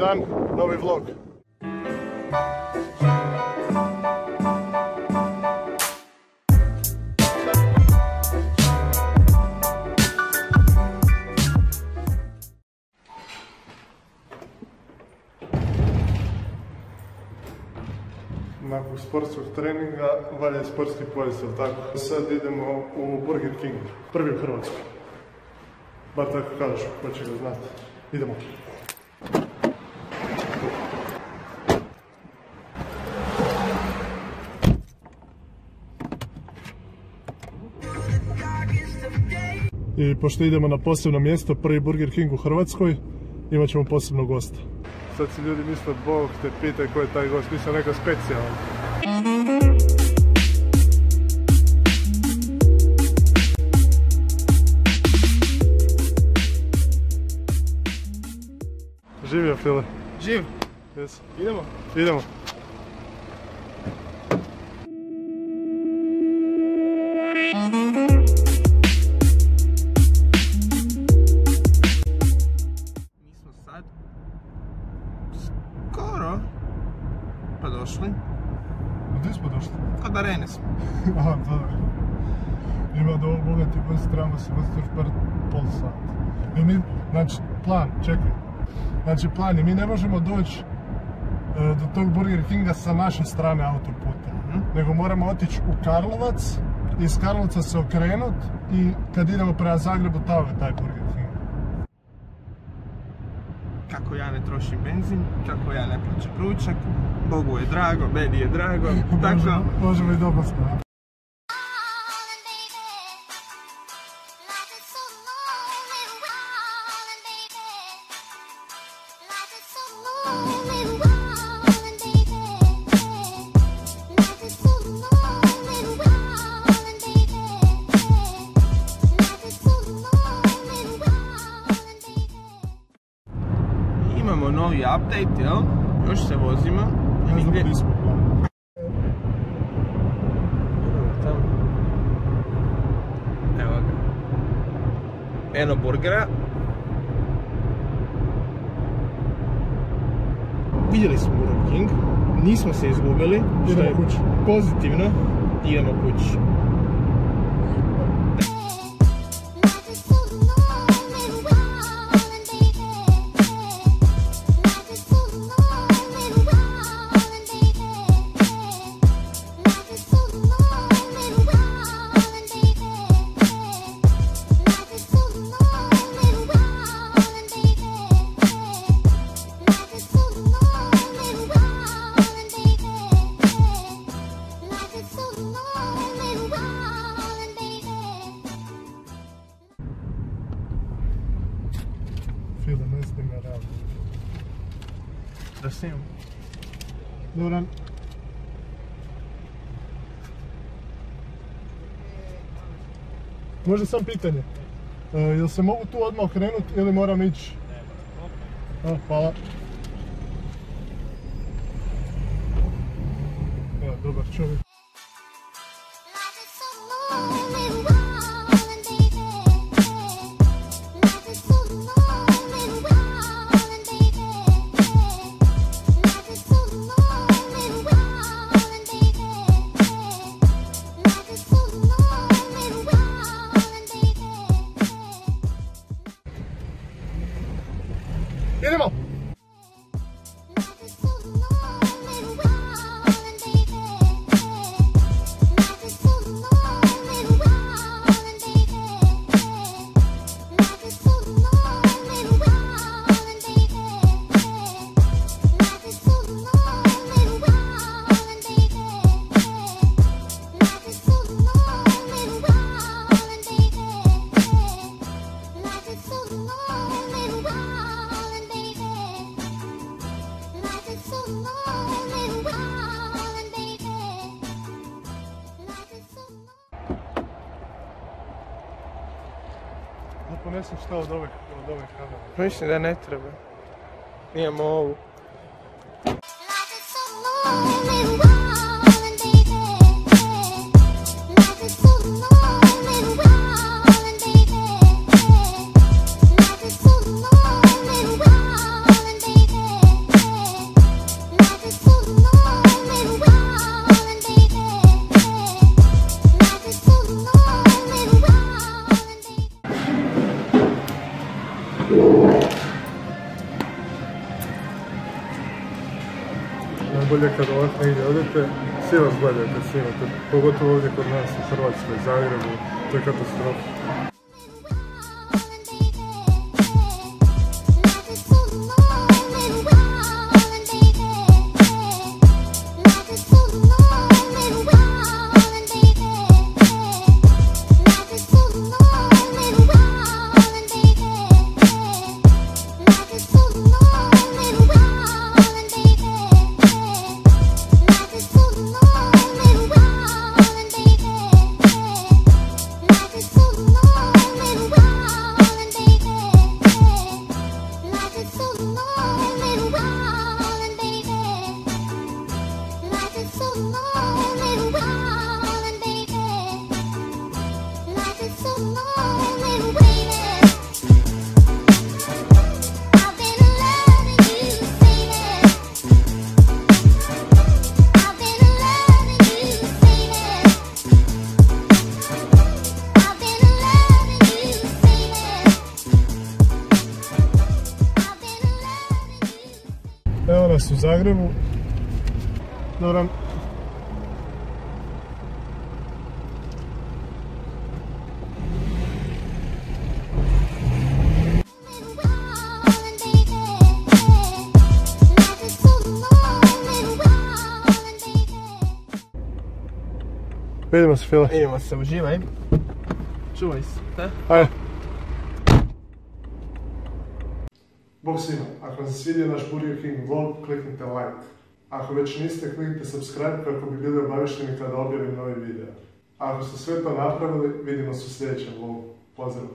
dan, novi vlog. Nakon sportskog treninga valja sportski pojas, tako? Sad idemo u Burger King, prvi u Hrvatskoj. Bar tako kažeš, ko će ga znati. Idemo. I pošto idemo na posebno mjesto, prvi Burger King u Hrvatskoj, imat ćemo posebnog gosta. Sad si ljudi misle, Bog te pitaj ko je taj gost, nisam neka specijalna. Živio, File? Živ. Jesu. Idemo? Idemo. Mi smo sad skoro pa došli. Gdje smo došli? Kod Arene smo. Aha, dobro. Ima da ovo bogati gost, trebamo se voziti još bar pol sata. I mi, znači, plan, čekaj. Znači, plan je, mi ne možemo doći do tog Burger Kinga sa naše strane autoputa. Nego moramo otići u Karlovac, iz Karlovca se okrenut i kad idemo prema Zagrebu, tamo je taj Burger King. Kako ja ne trošim benzin, kako ja ne plaćam ručak, Bogu je drago, meni je drago, tako... Možemo i dobro staviti. Imamo novi update, jel? Još se vozimo. Ne znam gdje smo. Evo ga. Eno burgera. Vidjeli smo Burger King. Nismo se izgubili. Što je kući. Pozitivno. Idemo kući. File, ne snima realno. Da snimam. Doran. Može sam pitanje. Jel se mogu tu odmah okrenuti ili moram ići? Hvala. Evo, dobar čovjek. Idemo! Da ponesem šta od ove kamere. Mislim da ne treba. Imamo ovu. Svi vas gledaju kad snimate, pogotovo ovdje kod nas u Hrvatskoj, Zagrebu, to je katastrofa. Evo nas u Zagrebu. Dobro. Vidimo se, File. Vidimo se, uživaj. Čuvaj se, da? Ajde. Bog svima, ako vam se svidio naš Burger King vlog, kliknite like. Ako već niste, kliknite subscribe kako bi bili obavješteni kada objavim novi video. A ako ste sve to napravili, vidimo se u sljedećem vlogu. Pozdrav!